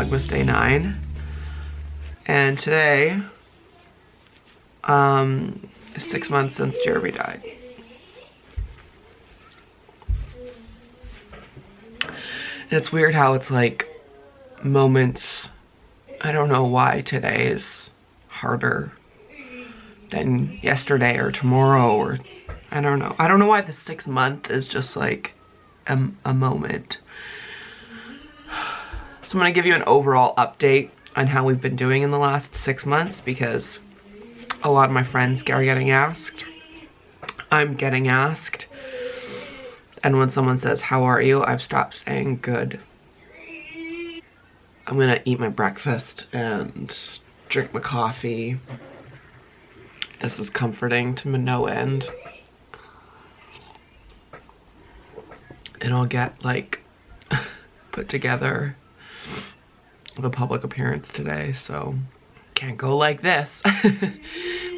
Vlogmas Day 9. And today, is 6 months since Jeremy died. And it's weird how it's like moments, I don't know why today is harder than yesterday or tomorrow, or I don't know. I don't know why the 6 month is just like a moment. So I'm gonna give you an overall update on how we've been doing in the last 6 months, because a lot of my friends are getting asked. I'm getting asked. And when someone says, "How are you?" I've stopped saying good. I'm gonna eat my breakfast and drink my coffee. This is comforting to no end. And I'll get like put together the public appearance today, so can't go like this.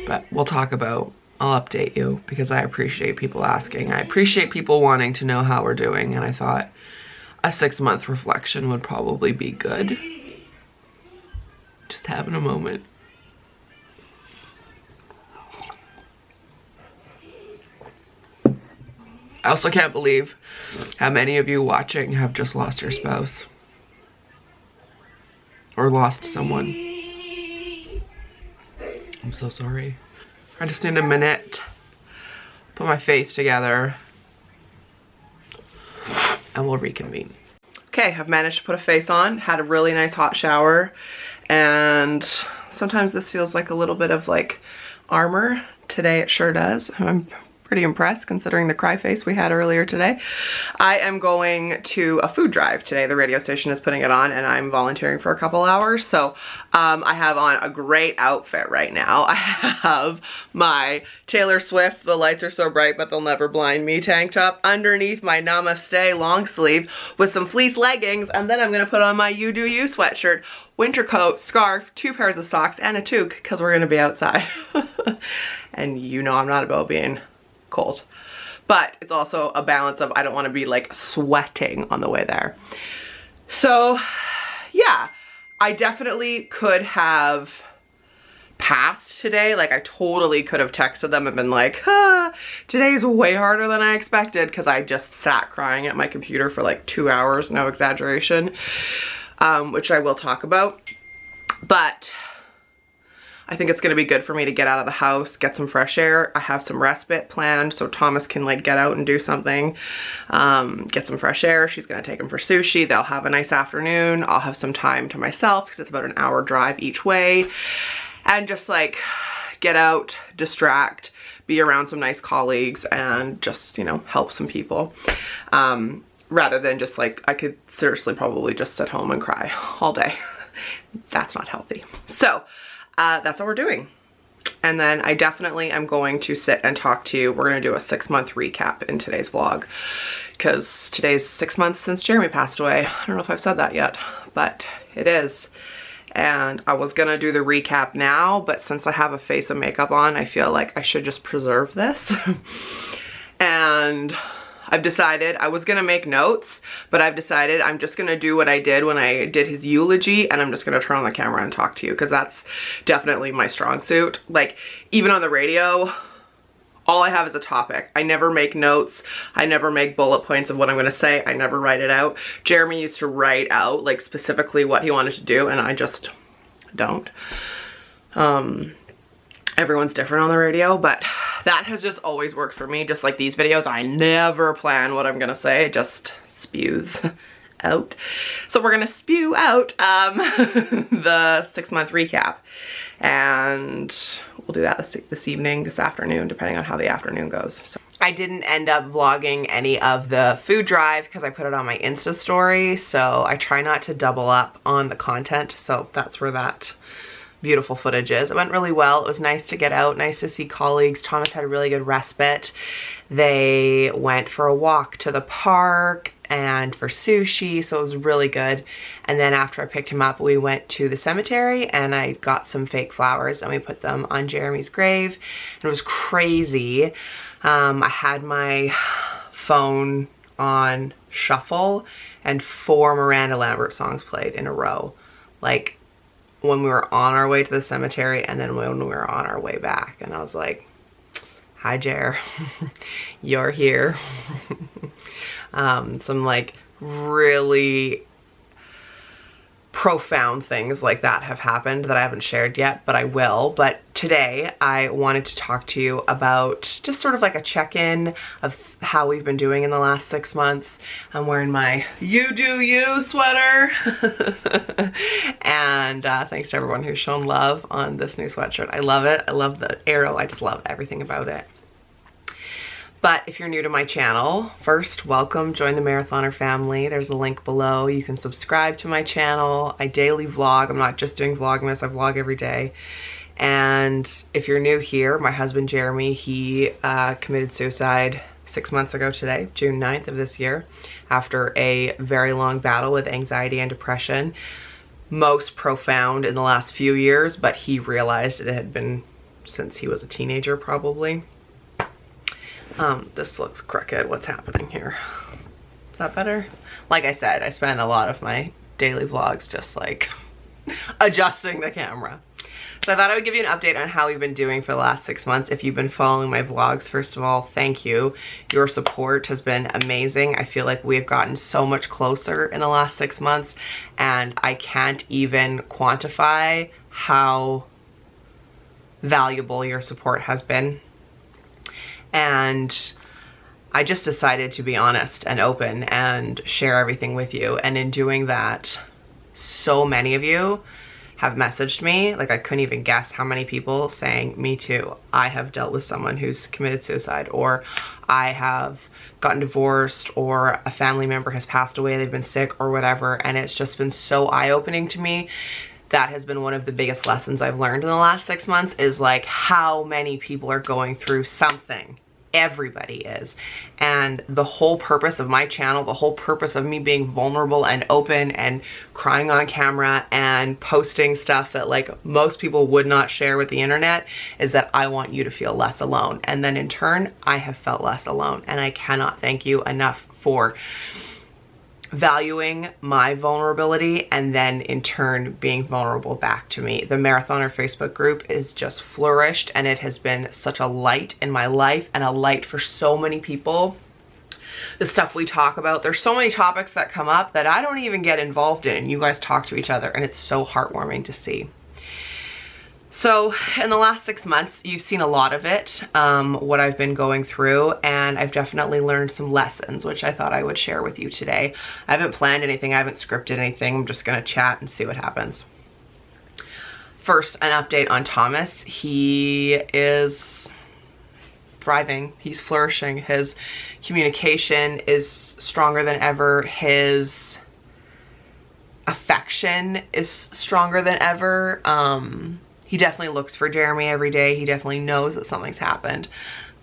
But we'll talk about, I'll update you, because I appreciate people asking. I appreciate people wanting to know how we're doing, and I thought a 6 month reflection would probably be good. Just having a moment. I also can't believe how many of you watching have just lost your spouse. Or lost someone. I'm so sorry. I just need a minute. Put my face together. And we'll reconvene. Okay, I've managed to put a face on. Had a really nice hot shower. And sometimes this feels like a little bit of like armor. Today it sure does. I'm pretty impressed considering the cry face we had earlier today. I am going to a food drive today. The radio station is putting it on and I'm volunteering for a couple hours. So I have on a great outfit right now. I have my Taylor Swift, "The Lights Are So Bright But They'll Never Blind Me" tank top underneath my Namaste long sleeve with some fleece leggings, and then I'm gonna put on my You Do You sweatshirt, winter coat, scarf, 2 pairs of socks, and a toque, because we're gonna be outside. And you know I'm not about being cold, but it's also a balance of I don't want to be like sweating on the way there. So yeah, I definitely could have passed today. Like I totally could have texted them and been like, today's way harder than I expected, because I just sat crying at my computer for like 2 hours, no exaggeration, which I will talk about. But I think it's gonna be good for me to get out of the house, get some fresh air. I have some respite planned so Thomas can like get out and do something, get some fresh air. She's gonna take him for sushi. They'll have a nice afternoon. I'll have some time to myself because it's about an hour drive each way, and just like get out, distract, be around some nice colleagues, and just, you know, help some people. Rather than just like, I could seriously probably just sit home and cry all day. That's not healthy. So that's what we're doing. And then I definitely am going to sit and talk to you. We're going to do a 6 month recap in today's vlog, because today's 6 months since Jeremy passed away. I don't know if I've said that yet, but it is. And I was going to do the recap now, but since I have a face of makeup on, I feel like I should just preserve this. And I've decided, I was gonna make notes, but I've decided I'm just gonna do what I did when I did his eulogy, and I'm just gonna turn on the camera and talk to you, because that's definitely my strong suit. Like, even on the radio, all I have is a topic. I never make notes. I never make bullet points of what I'm gonna say. I never write it out. Jeremy used to write out, like, specifically what he wanted to do, and I just don't. Everyone's different on the radio, but that has just always worked for me. Just like these videos, I never plan what I'm gonna say. It just spews out. So we're gonna spew out the 6 month recap, and we'll do that this evening, this afternoon, depending on how the afternoon goes. So I didn't end up vlogging any of the food drive because I put it on my Insta story, so I try not to double up on the content. So that's where that beautiful footage is. It went really well. It was nice to get out, nice to see colleagues. Thomas had a really good respite. They went for a walk to the park and for sushi, so it was really good. And then after I picked him up, we went to the cemetery and I got some fake flowers and we put them on Jeremy's grave. And it was crazy. I had my phone on shuffle and 4 Miranda Lambert songs played in a row. like when we were on our way to the cemetery and then when we were on our way back. And I was like, hi Jer, you're here. Some like really profound things like that have happened that I haven't shared yet, but I will. But today I wanted to talk to you about just sort of like a check-in of how we've been doing in the last 6 months. I'm wearing my You Do You sweater. And thanks to everyone who's shown love on this new sweatshirt. I love it. I love the arrow. I just love everything about it. But if you're new to my channel, first, welcome, join the Mareathoner family. There's a link below. You can subscribe to my channel. I daily vlog. I'm not just doing Vlogmas, I vlog every day. And if you're new here, my husband Jeremy, he committed suicide 6 months ago today, June 9th of this year, after a very long battle with anxiety and depression. Most profound in the last few years, but he realized it had been since he was a teenager probably. This looks crooked. What's happening here? Is that better? Like I said, I spend a lot of my daily vlogs just like adjusting the camera. So I thought I would give you an update on how we've been doing for the last 6 months. If you've been following my vlogs, first of all, thank you. Your support has been amazing. I feel like we've gotten so much closer in the last 6 months, and I can't even quantify how valuable your support has been. And I just decided to be honest and open and share everything with you. And in doing that, so many of you have messaged me. Like, I couldn't even guess how many people saying, me too. I have dealt with someone who's committed suicide, or I have gotten divorced, or a family member has passed away, they've been sick or whatever. And it's just been so eye-opening to me. That has been one of the biggest lessons I've learned in the last 6 months, is like how many people are going through something. Everybody is. And the whole purpose of my channel, the whole purpose of me being vulnerable and open and crying on camera and posting stuff that like most people would not share with the internet, is that I want you to feel less alone. And then in turn, I have felt less alone. And I cannot thank you enough for valuing my vulnerability and then in turn being vulnerable back to me. The Mareathoner Facebook group is just flourished, and it has been such a light in my life and a light for so many people. The stuff we talk about, there's so many topics that come up that I don't even get involved in. You guys talk to each other, and it's so heartwarming to see. So in the last 6 months, you've seen a lot of it, what I've been going through, and I've definitely learned some lessons, which I thought I would share with you today. I haven't planned anything, I haven't scripted anything, I'm just gonna chat and see what happens. First, an update on Thomas. He is thriving, he's flourishing, his communication is stronger than ever, his affection is stronger than ever. He definitely looks for Jeremy every day. He definitely knows that something's happened.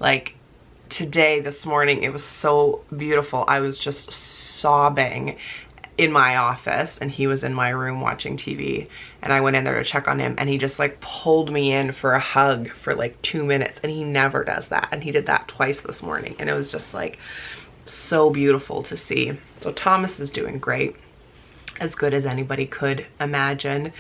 Like today, this morning, it was so beautiful. I was just sobbing in my office, and he was in my room watching TV, and I went in there to check on him, and he just like pulled me in for a hug for like 2 minutes, and he never does that. And he did that twice this morning, and it was just like so beautiful to see. So Thomas is doing great. As good as anybody could imagine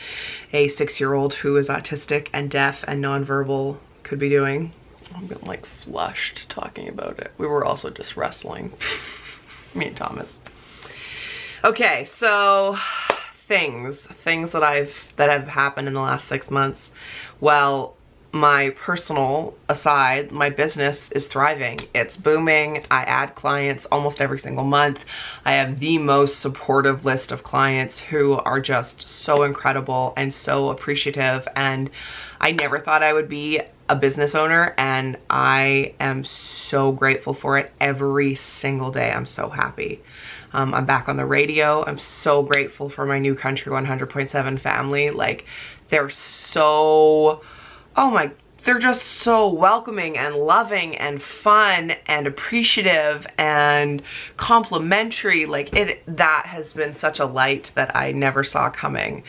a 6-year-old who is autistic and deaf and nonverbal could be doing. I'm getting like flushed talking about it. We were also just wrestling, me and Thomas. Okay, so things that have happened in the last 6 months. Well, my personal aside, my business is thriving. It's booming. I add clients almost every single month. I have the most supportive list of clients who are just so incredible and so appreciative. And I never thought I would be a business owner, and I am so grateful for it every single day. I'm so happy. I'm back on the radio. I'm so grateful for my new Country 100.7 family. Like, they're so... they're just so welcoming and loving and fun and appreciative and complimentary. Like, that has been such a light that I never saw coming.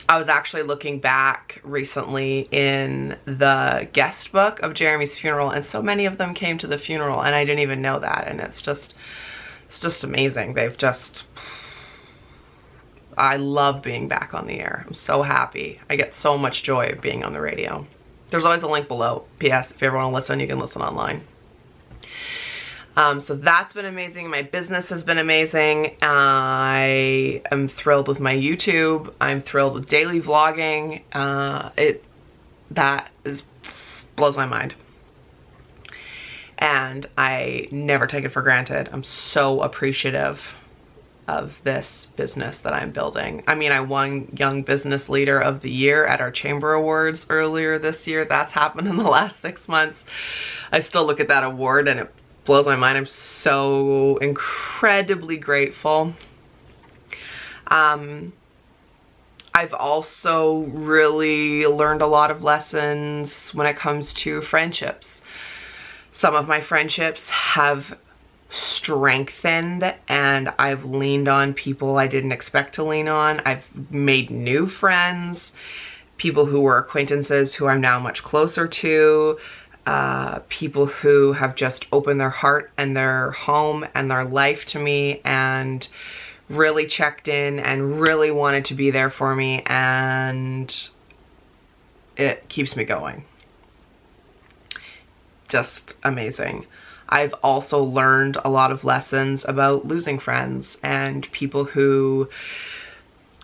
I was actually looking back recently in the guest book of Jeremy's funeral, and so many of them came to the funeral, and I didn't even know that. And it's just amazing. They've just I love being back on the air. I'm so happy. I get so much joy of being on the radio. There's always a link below. P.S. If you ever want to listen, you can listen online. So that's been amazing. My business has been amazing. I am thrilled with my YouTube. I'm thrilled with daily vlogging. Blows my mind. And I never take it for granted. I'm so appreciative of this business that I'm building. I mean, I won Young Business Leader of the Year at our Chamber Awards earlier this year. That's happened in the last 6 months. I still look at that award and it blows my mind. I'm so incredibly grateful. I've also really learned a lot of lessons when it comes to friendships. Some of my friendships have strengthened and I've leaned on people I didn't expect to lean on. I've made new friends, people who were acquaintances who I'm now much closer to, people who have just opened their heart and their home and their life to me and really checked in and really wanted to be there for me, and it keeps me going. Just amazing. I've also learned a lot of lessons about losing friends and people who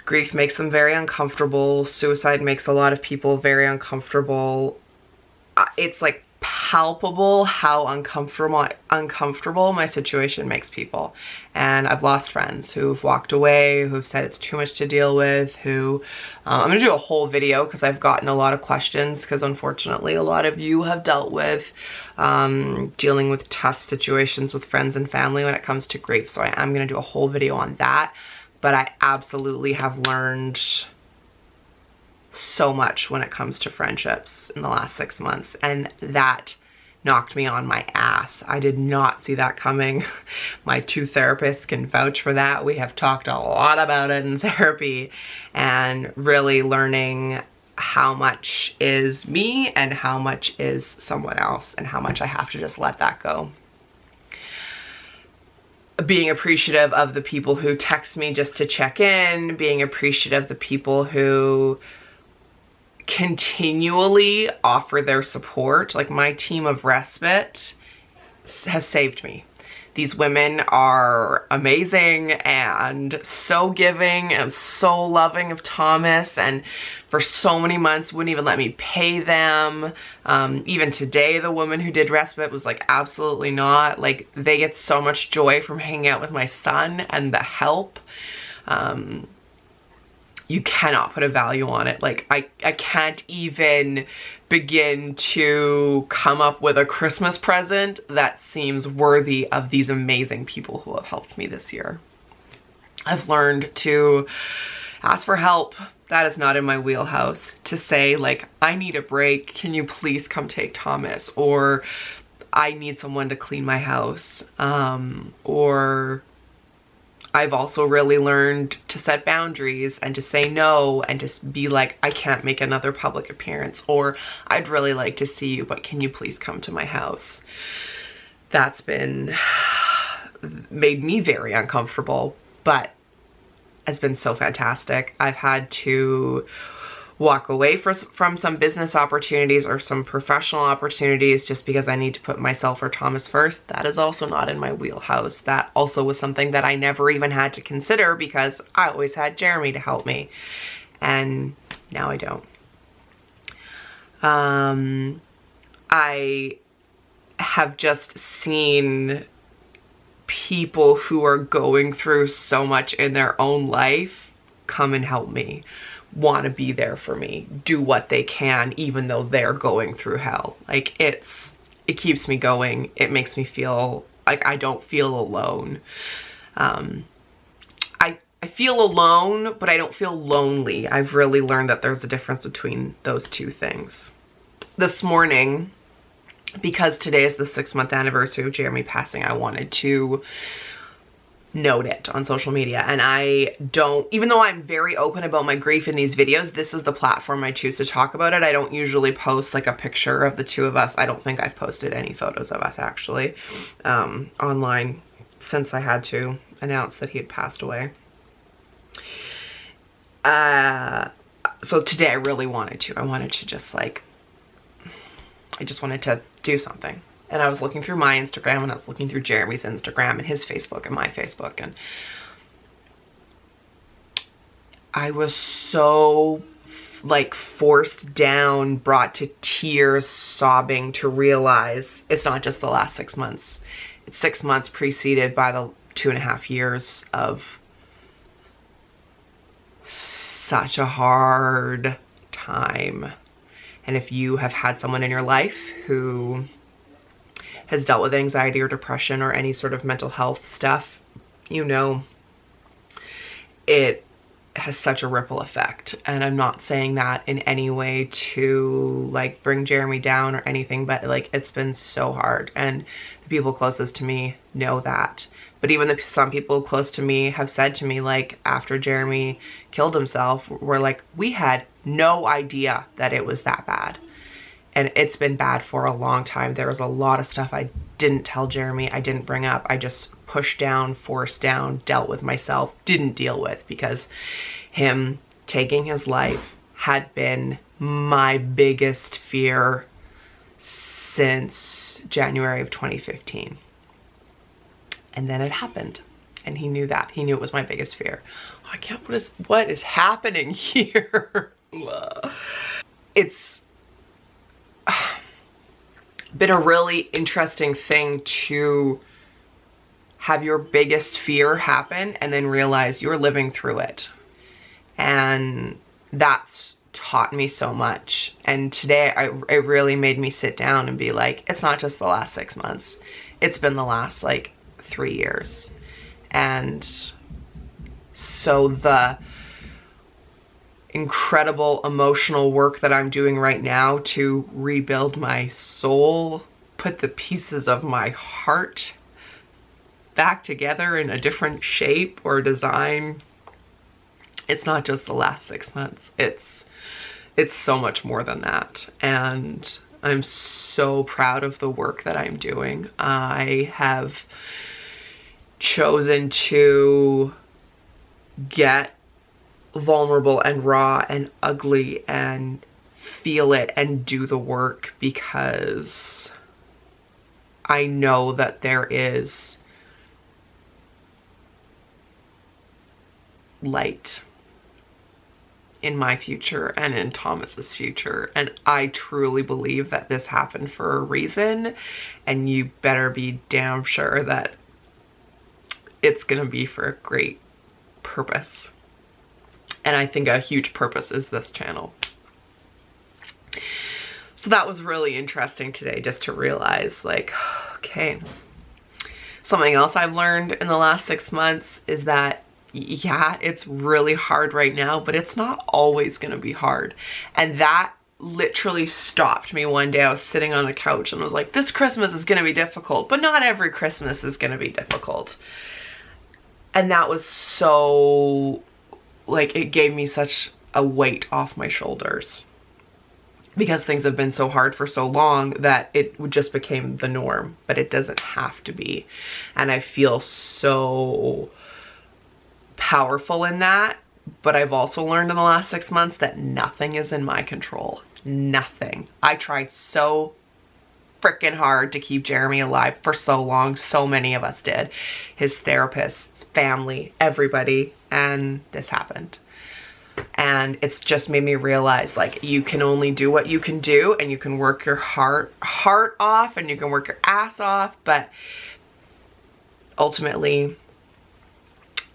grief makes them very uncomfortable. Suicide makes a lot of people very uncomfortable. It's like palpable how uncomfortable my situation makes people. And I've lost friends who've walked away, who've said it's too much to deal with, who I'm gonna do a whole video because I've gotten a lot of questions, because unfortunately a lot of you have dealt with dealing with tough situations with friends and family when it comes to grief. So I am gonna do a whole video on that. But I absolutely have learned so much when it comes to friendships in the last 6 months, and that knocked me on my ass. I did not see that coming. My 2 therapists can vouch for that. We have talked a lot about it in therapy, and really learning how much is me and how much is someone else, and how much I have to just let that go. Being appreciative of the people who text me just to check in, being appreciative of the people who continually offer their support. Like, my team of respite has saved me. These women are amazing and so giving and so loving of Thomas, and for so many months wouldn't even let me pay them. Even today, the woman who did respite was like, absolutely not. Like, they get so much joy from hanging out with my son and the help. You cannot put a value on it. Like, I can't even begin to come up with a Christmas present that seems worthy of these amazing people who have helped me this year. I've learned to ask for help. That is not in my wheelhouse. To say, like, I need a break. Can you please come take Thomas? Or I need someone to clean my house. Or I've also really learned to set boundaries and to say no, and to be like, I can't make another public appearance, or I'd really like to see you, but can you please come to my house? That's made me very uncomfortable, but has been so fantastic. I've had to walk away from some business opportunities or some professional opportunities just because I need to put myself or Thomas first. That is also not in my wheelhouse. That also was something that I never even had to consider because I always had Jeremy to help me, and now I don't. I have just seen people who are going through so much in their own life come and help me, want to be there for me, do what they can even though they're going through hell. Like, it keeps me going. It makes me feel like I don't feel alone. I feel alone, but I don't feel lonely. I've really learned that there's a difference between those two things. This morning, because today is the 6-month anniversary of Jeremy passing, I wanted to note it on social media. And I don't, even though I'm very open about my grief in these videos, this is the platform I choose to talk about it. I don't usually post like a picture of the two of us. I don't think I've posted any photos of us actually online since I had to announce that he had passed away. So today I really wanted to. I wanted to just like, I just wanted to do something. And I was looking through my Instagram, and I was looking through Jeremy's Instagram and his Facebook and my Facebook, and I was so like forced down, brought to tears, sobbing to realize it's not just the last 6 months. It's 6 months preceded by the 2.5 years of such a hard time. And if you have had someone in your life who has dealt with anxiety or depression or any sort of mental health stuff, you know, it has such a ripple effect. And I'm not saying that in any way to like bring Jeremy down or anything, but like it's been so hard, and the people closest to me know that. But even some people close to me have said to me, like, after Jeremy killed himself, we're like, we had no idea that it was that bad. And it's been bad for a long time. There was a lot of stuff I didn't tell Jeremy, I didn't bring up, I just pushed down, forced down, dealt with myself, didn't deal with, because him taking his life had been my biggest fear since January of 2015. And then it happened, and he knew that. He knew it was my biggest fear. Oh, I can't, what is happening here? It's been a really interesting thing to have your biggest fear happen and then realize you're living through it. And that's taught me so much. And today it really made me sit down and be like, it's not just the last 6 months. It's been the last like 3 years. And so the incredible emotional work that I'm doing right now to rebuild my soul, put the pieces of my heart back together in a different shape or design, it's not just the last 6 months. It's so much more than that. And I'm so proud of the work that I'm doing. I have chosen to get vulnerable and raw and ugly and feel it and do the work, because I know that there is light in my future and in Thomas's future. And I truly believe that this happened for a reason, and you better be damn sure that it's gonna be for a great purpose. And I think a huge purpose is this channel. So that was really interesting today, just to realize, like, okay. Something else I've learned in the last 6 months is that, yeah, it's really hard right now, but it's not always gonna be hard. And that literally stopped me one day. I was sitting on the couch and was like, this Christmas is gonna be difficult, but not every Christmas is gonna be difficult. And that was so, like, it gave me such a weight off my shoulders, because things have been so hard for so long that it just became the norm, but it doesn't have to be. And I feel so powerful in that. But I've also learned in the last 6 months that nothing is in my control. Nothing. I tried so freaking hard to keep Jeremy alive for so long. So many of us did. His therapists, family, everybody. And this happened. And it's just made me realize, like, you can only do what you can do, and you can work your heart off, and you can work your ass off, but ultimately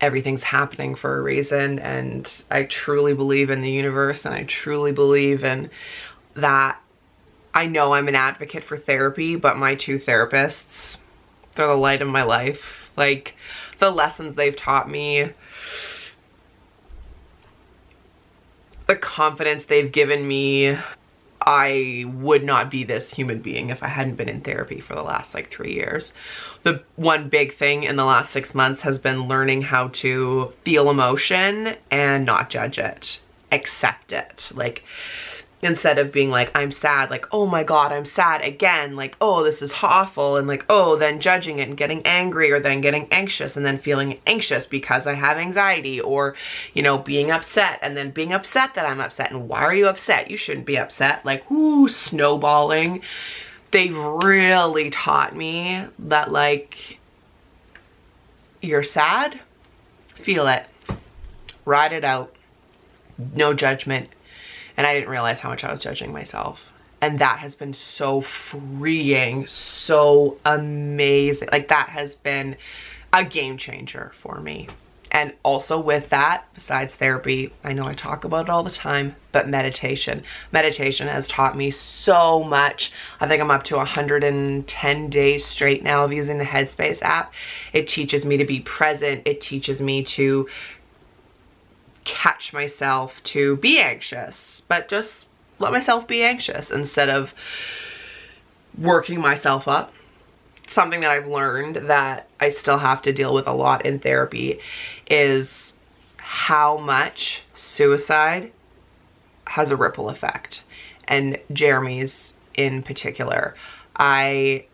everything's happening for a reason. And I truly believe in the universe, and I truly believe in that. I know I'm an advocate for therapy, but my 2 therapists, they're the light of my life. Like, the lessons they've taught me, the confidence they've given me. I would not be this human being if I hadn't been in therapy for the last like 3 years. The one big thing in the last 6 months has been learning how to feel emotion and not judge it, accept it. Like, instead of being like, I'm sad, like, oh my God, I'm sad again, like, oh, this is awful, and like, oh, then judging it and getting angry, or then getting anxious and then feeling anxious because I have anxiety, or, you know, being upset and then being upset that I'm upset. And why are you upset? You shouldn't be upset. Like, ooh, snowballing. They've really taught me that, like, you're sad, feel it, ride it out, no judgment. And I didn't realize how much I was judging myself. And that has been so freeing, so amazing. Like, that has been a game changer for me. And also with that, besides therapy, I know I talk about it all the time, but meditation. Meditation has taught me so much. I think I'm up to 110 days straight now of using the Headspace app. It teaches me to be present. It teaches me to catch myself, to be anxious, but just let myself be anxious instead of working myself up. Something that I've learned that I still have to deal with a lot in therapy is how much suicide has a ripple effect, and Jeremy's in particular. I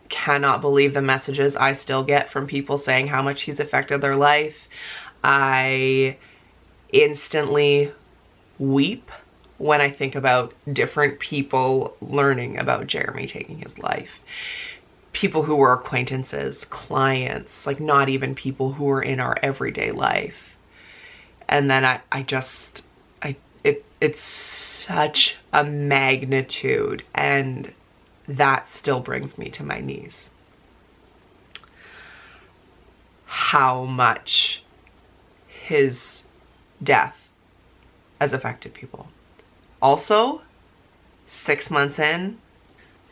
cannot believe the messages I still get from people saying how much he's affected their life. I instantly weep when I think about different people learning about Jeremy taking his life. People who were acquaintances, clients, like not even people who were in our everyday life. And then it's such a magnitude, and that still brings me to my knees. How much his death has affected people. Also, 6 months in,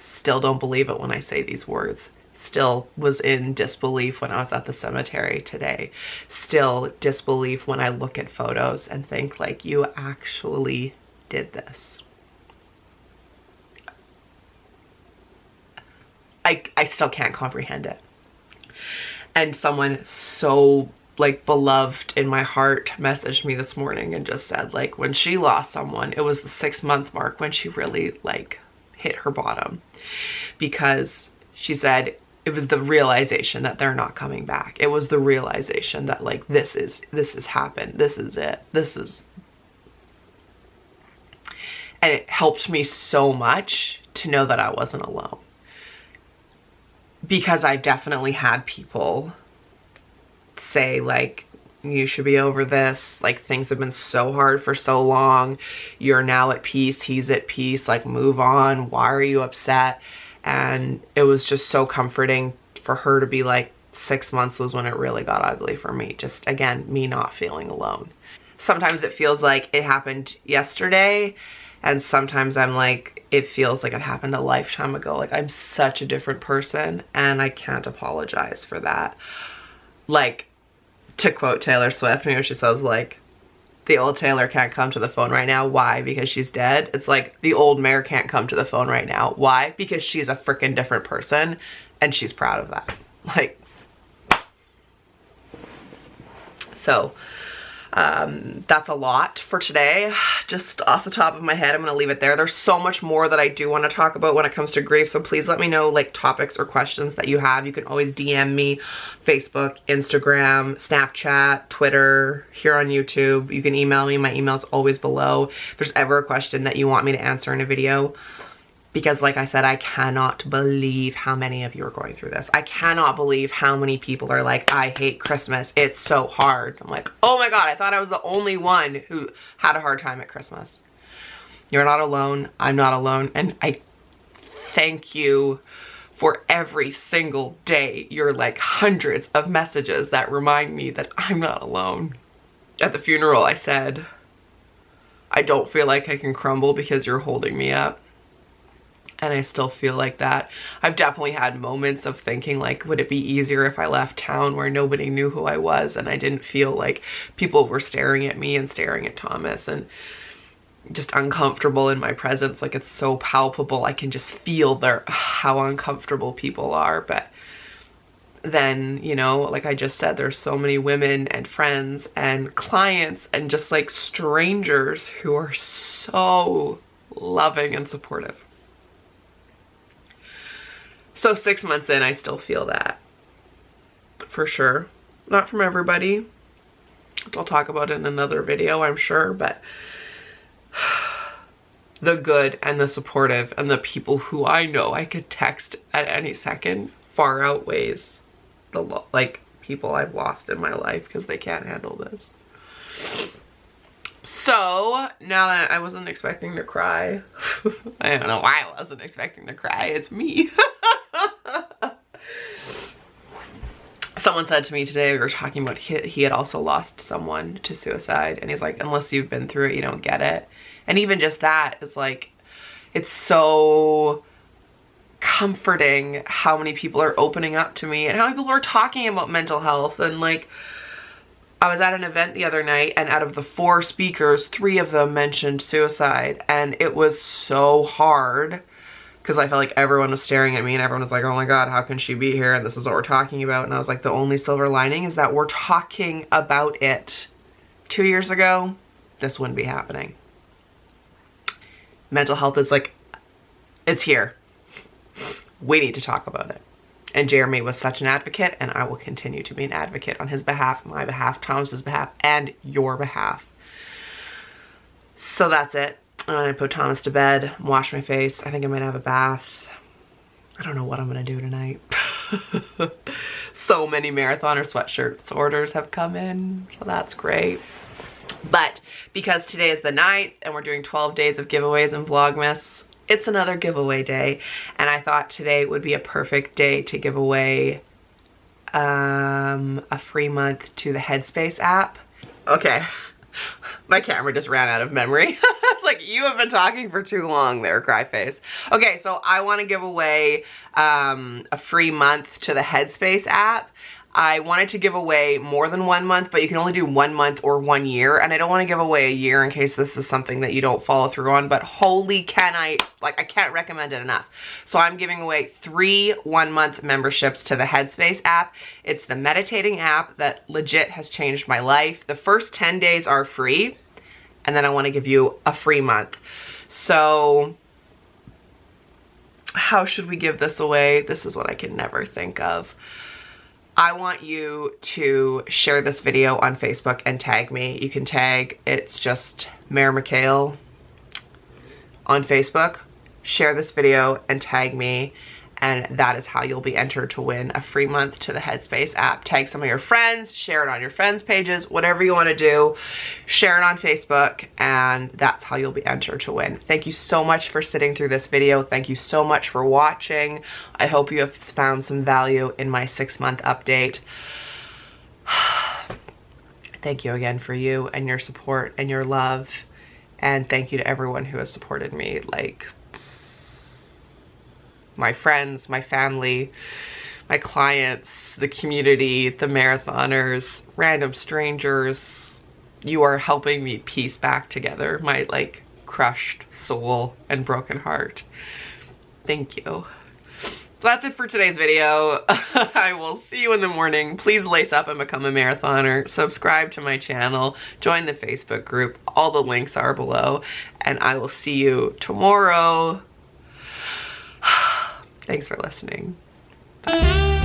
still don't believe it when I say these words. Still was in disbelief when I was at the cemetery today. Still disbelief when I look at photos and think, like, you actually did this. I still can't comprehend it. And someone so, like, beloved in my heart messaged me this morning and just said, like, when she lost someone, it was the 6-month mark when she really, like, hit her bottom, because she said it was the realization that they're not coming back. It was the realization that, like, this has happened. This is it. And it helped me so much to know that I wasn't alone, because I've definitely had people say, like, you should be over this, like, things have been so hard for so long, you're now at peace, he's at peace, like, move on, why are you upset? And it was just so comforting for her to be like, 6 months was when it really got ugly for me. Just, again, me not feeling alone. Sometimes it feels like it happened yesterday, and sometimes I'm like, it feels like it happened a lifetime ago. Like, I'm such a different person, and I can't apologize for that. Like, to quote Taylor Swift, maybe she says, like, the old Taylor can't come to the phone right now. Why? Because she's dead. It's like, the old Mare can't come to the phone right now. Why? Because she's a freaking different person, and she's proud of that. Like, so that's a lot for today. Just off the top of my head, I'm gonna leave it there. There's so much more that I do want to talk about when it comes to grief, so please let me know, like, topics or questions that you have. You can always DM me, Facebook, Instagram, Snapchat, Twitter, here on YouTube. You can email me. My email's always below. If there's ever a question that you want me to answer in a video, because, like I said, I cannot believe how many of you are going through this. I cannot believe how many people are like, I hate Christmas, it's so hard. I'm like, oh my God, I thought I was the only one who had a hard time at Christmas. You're not alone. I'm not alone. And I thank you for every single day. You're like hundreds of messages that remind me that I'm not alone. At the funeral, I said, I don't feel like I can crumble because you're holding me up. And I still feel like that. I've definitely had moments of thinking, like, would it be easier if I left town where nobody knew who I was and I didn't feel like people were staring at me and staring at Thomas, and just uncomfortable in my presence. Like, it's so palpable. I can just feel how uncomfortable people are. But then, you know, like I just said, there's so many women and friends and clients and just, like, strangers who are so loving and supportive. So 6 months in, I still feel that, for sure. Not from everybody. I'll talk about it in another video, I'm sure, but the good and the supportive and the people who I know I could text at any second far outweighs the people I've lost in my life because they can't handle this. So now that I wasn't expecting to cry, I don't know why I wasn't expecting to cry, it's me. Someone said to me today, we were talking about he had also lost someone to suicide, and he's like, unless you've been through it, you don't get it. And even just that is like, it's so comforting how many people are opening up to me and how many people are talking about mental health. And like, I was at an event the other night, and out of the 4 speakers, 3 of them mentioned suicide, and it was so hard because I felt like everyone was staring at me and everyone was like, oh my God, how can she be here? And this is what we're talking about. And I was like, the only silver lining is that we're talking about it. 2 years ago, this wouldn't be happening. Mental health is like, it's here. We need to talk about it. And Jeremy was such an advocate, and I will continue to be an advocate on his behalf, my behalf, Thomas's behalf, and your behalf. So that's it. I'm gonna put Thomas to bed, wash my face. I think I might have a bath. I don't know what I'm gonna do tonight. So many Mareathoner sweatshirts orders have come in, so that's great. But because today is the 9th and we're doing 12 days of giveaways and Vlogmas, it's another giveaway day. And I thought today would be a perfect day to give away a free month to the Headspace app. Okay, my camera just ran out of memory. It's like, you have been talking for too long there, cry face. Okay, so I want to give away a free month to the Headspace app. I wanted to give away more than 1 month, but you can only do 1 month or 1 year, and I don't want to give away a year in case this is something that you don't follow through on, but holy can I can't recommend it enough. So I'm giving away 3 1-month memberships to the Headspace app. It's the meditating app that legit has changed my life. The first 10 days are free, and then I want to give you a free month. So how should we give this away? This is what I can never think of. I want you to share this video on Facebook and tag me. You can tag, it's just Mare McHale on Facebook. Share this video and tag me, and that is how you'll be entered to win a free month to the Headspace app. Tag some of your friends, share it on your friends' pages, whatever you want to do. Share it on Facebook, and that's how you'll be entered to win. Thank you so much for sitting through this video. Thank you so much for watching. I hope you have found some value in my 6-month update. Thank you again for you and your support and your love. And thank you to everyone who has supported me, like my friends, my family, my clients, the community, the Mareathoners, random strangers. You are helping me piece back together my crushed soul and broken heart. Thank you. So that's it for today's video. I will see you in the morning. Please lace up and become a Mareathoner. Subscribe to my channel. Join the Facebook group. All the links are below. And I will see you tomorrow. Thanks for listening. Bye.